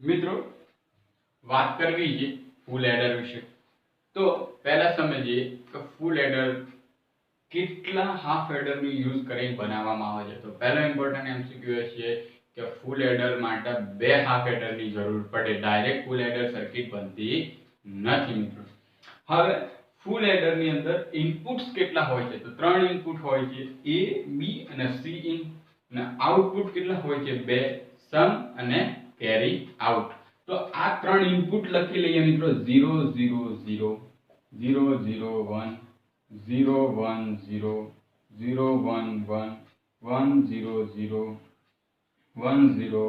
મિત્રો વાત કરવી છે ફૂલ એડર વિશે। તો પહેલા સમજીએ કે ફૂલ એડર કેટલા હાફ એડર નું યુઝ કરીને બનાવવામાં આવે છે। તો પહેલો ઇમ્પોર્ટન્ટ એમસીક્યુ છે કે ફૂલ એડર માટે બે હાફ એડર ની જરૂર પડે, ડાયરેક્ટ ફૂલ એડર સર્કિટ બનતી નથી મિત્રો। હવે ફૂલ એડર ની અંદર ઇનપુટ્સ કેટલા હોય છે? તો ત્રણ ઇનપુટ હોય છે, એ બી અને સી ઇન, અને આઉટપુટ કેટલા હોય છે? બે, સમ અને કેરી આઉટ। તો આ ત્રણ ઇનપુટ લખી લઈએ મિત્રો, 0 0 0 0 0 1 0 1 0 0 1 1 1 0 0 1 0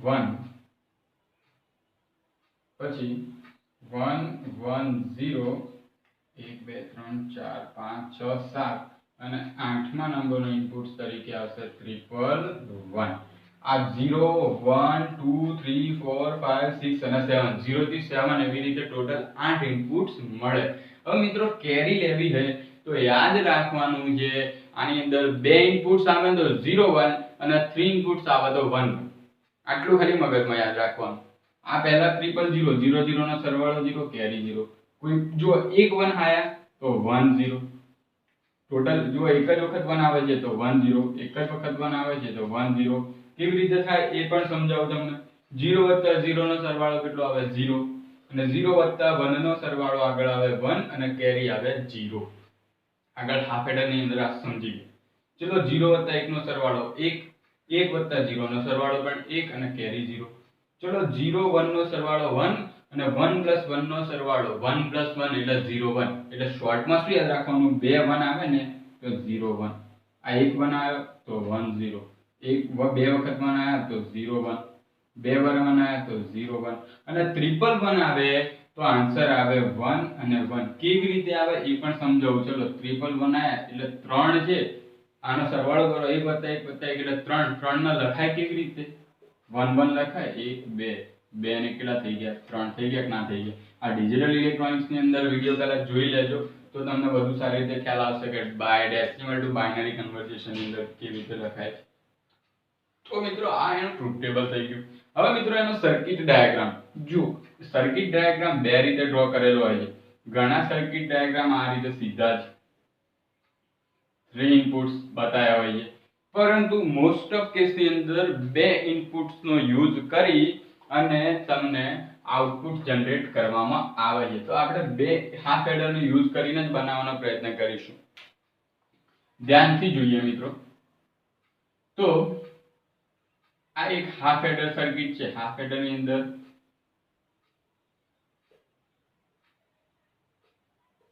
1 પછી 1 1 0 1 2 3 4 5 6 7 અને આઠમા નંબરનો ઇનપુટ તરીકે આવશે 111। આ 0 1 2 3 4 5 6 અને 7, 0 થી 7 એવી રીતે ટોટલ 8 ઇનપુટ્સ મળે। હવે મિત્રો કેરી લેવી છે તો યાદ રાખવાનું છે, આની અંદર બે ઇનપુટ્સ આવે તો 0 1 અને 3 ઇનપુટ્સ આવે તો 1 1। આટલું ખાલી મગજમાં યાદ રાખવાનું। આ પહેલા 0 0 0 નો સરવાળો 0, કેરી 0। કોઈ જો એક 1 આયા તો 1 0। ટોટલ જો એક જ વખત 1 આવે છે તો 1 0, એક જ વખત 1 આવે છે તો 1 0। કેવી રીતે થાય એ પણ સમજાવું તમને। 0 + 0 નો સરવાળો કેટલો આવે? 0, અને 0 + 1 નો સરવાળો આગળ આવે 1 અને કેરી આવે 0। આગળ હાફ એડર ની અંદર આ સમજી લો। ચલો 0 + 1 નો સરવાળો 1, 1 + 0 નો સરવાળો પણ 1 અને કેરી 0। ચલો 0 1 નો સરવાળો 1 અને 1 + 1 નો સરવાળો 1 + 1 એટલે 0 1। એટલે શોર્ટમાં શું યાદ રાખવાનું? બે 1 આવે ને તો 0 1, આ એક 1 આવ્યો તો 1 0, એક બે વખત 1 આવ્યા તો 0 1, બે વાર 1 આવ્યા તો 0 1, અને ટ્રિપલ 1 આવે તો આન્સર આવે 1 અને 1। કેવી રીતે આવે એ પણ સમજાવું। ચલો ટ્રિપલ 1 આવ્યા એટલે 3 છે, આનો સરવાળો કરો 1 + 1 + 1 એટલે 3, 3 ને લખાય કેવી રીતે? 1 1 લખાય, 1 2, 2 ને કેટલા થઈ ગયા? 3 થઈ ગયા કે ના થઈ ગયા? આ ડિજિટલ ઇલેક્ટ્રોનિક્સ ની અંદર વિડિયો પહેલા જોઈ લેજો તો તમને વધુ સારી રીતે ખ્યાલ આવશે કે ડેસિમલ ટુ બાઇનરી કન્વર્ઝેશન ની અંદર કેવી રીતે લખાય। તો મિત્રો આ એનું ટ્રુથ ટેબલ થઈ ગયું। હવે મિત્રો એનો સર્કિટ ડાયાગ્રામ જો, સર્કિટ ડાયાગ્રામ બે રીતે ડ્રો કરેલો હોય છે। ઘણા સર્કિટ ડાયાગ્રામ આ રીતે સીધા જ 3 ઇનપુટ્સ બતાવ્યા હોય છે, પરંતુ મોસ્ટ ઓફ કેસ ની અંદર બે ઇનપુટ્સ નો યુઝ કરી અને તમને આઉટપુટ જનરેટ કરવામાં આવે છે। તો આપણે બે હાફ એડર નો યુઝ કરીને જ બનાવવાનો પ્રયત્ન કરીશું। ધ્યાનથી જોઈએ મિત્રો। તો આ એક હાફ એડર સર્કિટ છે। હાફ એડર ની અંદર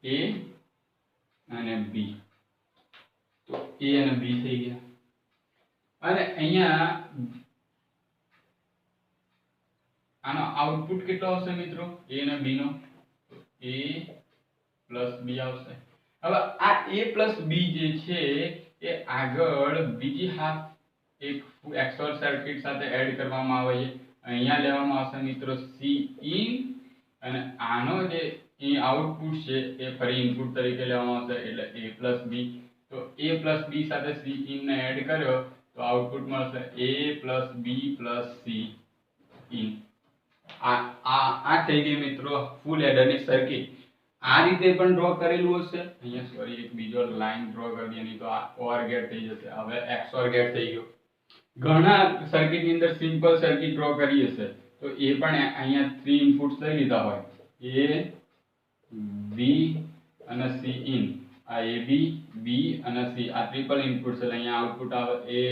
A અને B, તો A અને B થઈ ગયા, અને અહીંયા આનો આઉટપુટ કેટલો આવશે મિત્રો? A અને B નો A + B આવશે। હવે આ A + B જે છે એ આગળ બીજી હાફ એક XOR સર્કિટ સાથે એડ કરવામાં આવે છે। અહીંયા લેવામાં આવશે મિત્રો C in, અને આનો જે આઉટપુટ છે એ ફરી ઇનપુટ તરીકે લેવામાં આવશે એટલે A + B। તો A + B સાથે C in ને એડ કર્યો તો આઉટપુટ મળશે A + B + C in। આ થઈ ગઈ મિત્રો ફૂલ એડર ની સર્કિટ। આ રીતે પણ ડ્રો કરેલું હશે। અહીંયા સોરી એક બીજો લાઈન ડ્રો કરી દઈએ, નહીં તો આ OR ગેટ થઈ જશે। હવે XOR ગેટ થઈ ગયો। ઘણા સર્કિટ ની અંદર સિમ્પલ સર્કિટ ડ્રો કરી હશે તો એ પણ અહીંયા 3 ઇનપુટ્સ લઈ લીધા હોય, A B અને C in। આ AB B અને C આ ટ્રિપલ ઇનપુટ છે, અહીંયા આઉટપુટ આવે A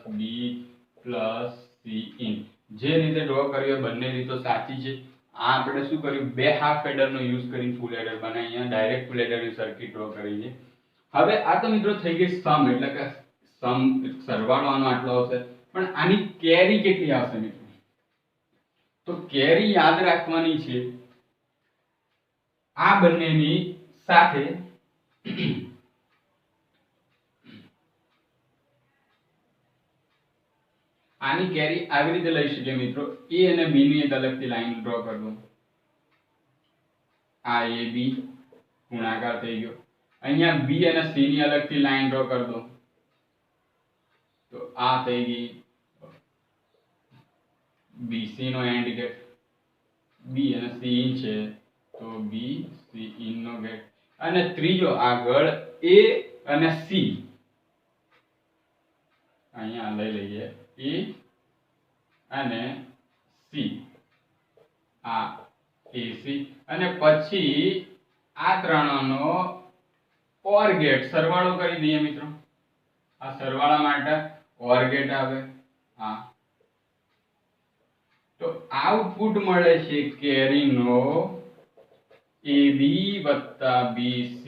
+ B + C in। જે રીતે ડ્રો કર્યો બંને રીતો સાચી છે। આ આપણે શું કર્યું? બે હાફ એડર નો યુઝ કરીને ફૂલ એડર બનાવી, અહીંયા ડાયરેક્ટ ફૂલ એડર ની સર્કિટ ડ્રો કરી છે। હવે આ તો મિત્રો થઈ ગઈ સમ, એટલે કે સમ સરવાળો આનો આટલો આવશે, પણ આની કેરી કેટલી આવશે મિત્રો? તો કેરી યાદ રાખવાની છે આ બંનેની સાથે આની કેરી આવી રીતે લઈ શકીએ મિત્રો। A અને B ની એક અલગથી લાઈન ડ્રો કરી દો। આ AB ગુણાકાર થઈ ગયો। અહીંયા B અને C ની અલગથી લાઈન ડ્રો કરી દો, તો આ થઈ ગઈ BC નો એન્ડ ગેટ, B અને C ઇન છે તો B C ઇન નો ગેટ, અને ત્રીજો આગળ A અને C, અહીંયા લઈ લઈએ A અને C, આ AC, અને પછી આ ત્રણનો OR ગેટ સરવાળો કરી દઈએ મિત્રો. આ સરવાળા માટે OR ગેટ આવે. હા, તો આઉટપુટ મળે છે કેરીનો AB વત્તા BC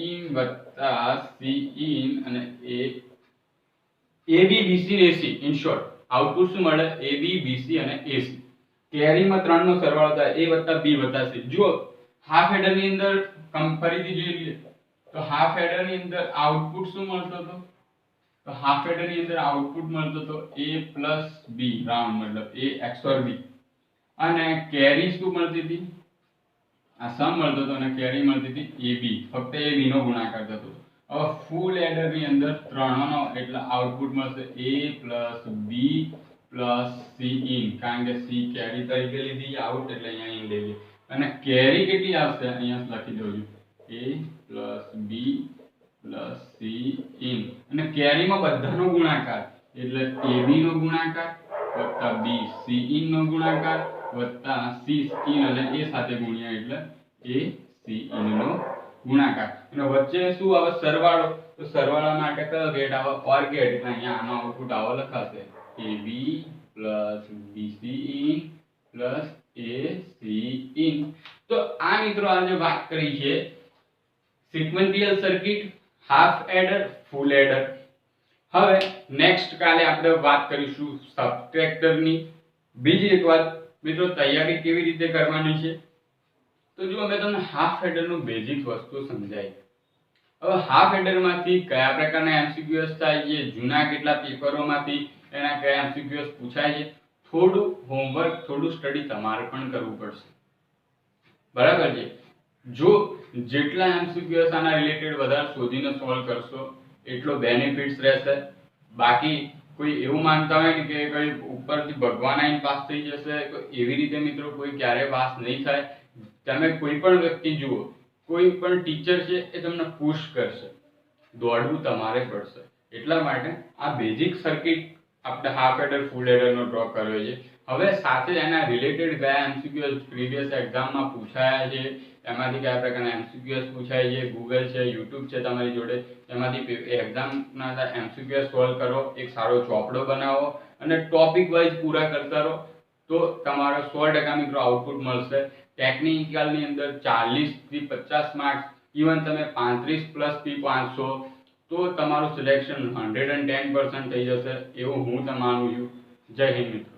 ઇન વત્તા C ઇન અને AB BC ને AC. ઇન શોર્ટ આઉટપુટ શું મળે? AB BC અને AC. કેરીમાં ત્રણનો સરવાળો થાય A વત્તા B વત્તા C. જુઓ હાફ એડર ની અંદર ફરીથી જોઈ લઈએ તો હાફ એડર ની અંદર આઉટપુટ શું મળતો હતો? તો હાફ એડર ની અંદર આઉટપુટ મળતો હતો A plus B રાઉન્ડ, મતલબ A XOR B, અને કેરી શું મળતી હતી? આ સમ મળતો હતો અને કેરી મળતી હતી AB, ફક્ત AB નો ગુણાકાર થતો. હવે ફૂલ એડર ની અંદર ત્રણનો એટલે આઉટપુટ મળશે A plus B plus C in, કારણ કે C કેરી તરીકે લીધી આઉટ એટલે અહીંયા ઇન લઈ લઈએ, અને કેરી કેટલી આવશે અહીંયા લખી દઉં છું A plus B plus C in, અને કેરીમાં બધાનો ગુણાકાર એટલે AB નો ગુણાકાર વત્તા B C in નો ગુણાકાર વત્તા C in અને A સાથે ગુણ્યા એટલે A C in નો ગુણાકાર, અને વચ્ચે શું આવે? સરવાળો. તો સરવાળા માટે કયો ગેટ આવે? OR gate. એટલે અહીંયા આનો આઉટપુટ આવો લખાશે AB plus BC in plus AC in. તો આ મિત્રો આજે વાત કરી છે સિક્વન્શિયલ સર્કિટ, હાફ એડર, ફૂલ એડર. હવે નેક્સ્ટ કાલે આપણે વાત કરીશું સબટ્રેક્ટરની. બીજી એક વાત મિત્રો, તૈયારી કેવી રીતે કરવાની છે? તો જો મેં તમને હાફ એડર નું બેઝિક વસ્તુ સમજાવી. હવે હાફ એડર માંથી કયા પ્રકારના MCQs થાય છે, જૂના કેટલા પેપરોમાંથી એના કયા MCQs પૂછાય છે, થોડું હોમવર્ક, થોડું સ્ટડી તમારે પણ કરવું પડશે. બરાબર છે? જો જેટલા MCQs આના રિલેટેડ વધારે શોધીને સોલ્વ કરશો એટલો બેનિફિટ્સ રહેશે. બાકી કોઈ એવું માનતા હોય ને કે કઈ ઉપરથી ભગવાન આવીને પાસ થઈ જશે, એવી રીતે મિત્રો કોઈ ક્યારે પાસ નહીં થાય. તમે કોઈ પણ વ્યક્તિ જુઓ, કોઈ પણ ટીચર છે એ તમને પુશ કરશે, દોડવું તમારે પડશે. એટલા માટે આ બેઝિક સર્કિટ આપણે હાફ એડર, ફૂલ એડર નો ડ્રો કર્યો છે. હવે સાથે એના રિલેટેડ કયા MCQs પ્રીવિયસ એક્ઝામમાં પૂછાયા છે, એમાંથી કયા પ્રકારના MCQs પૂછાય છે, ગૂગલ છે, યુટ્યુબ છે તમારી જોડે, એમાંથી એક્ઝામના MCQs સોલ્વ કરો, એક સારો ચોપડો બનાવો અને ટોપિક વાઇઝ પૂરા કરતા રહો, તો તમારો 100% મિત્રો આઉટપુટ મળશે. ટેકનિકલ ની અંદર 40 થી 50 માર્ક્સ, ઇવન તમે 35 પ્લસ થી વાંચશો તો તમારું સિલેક્શન 110% થઈ જશે, એવું હું તો માનું છું. જય હિન્દ મિત્રો.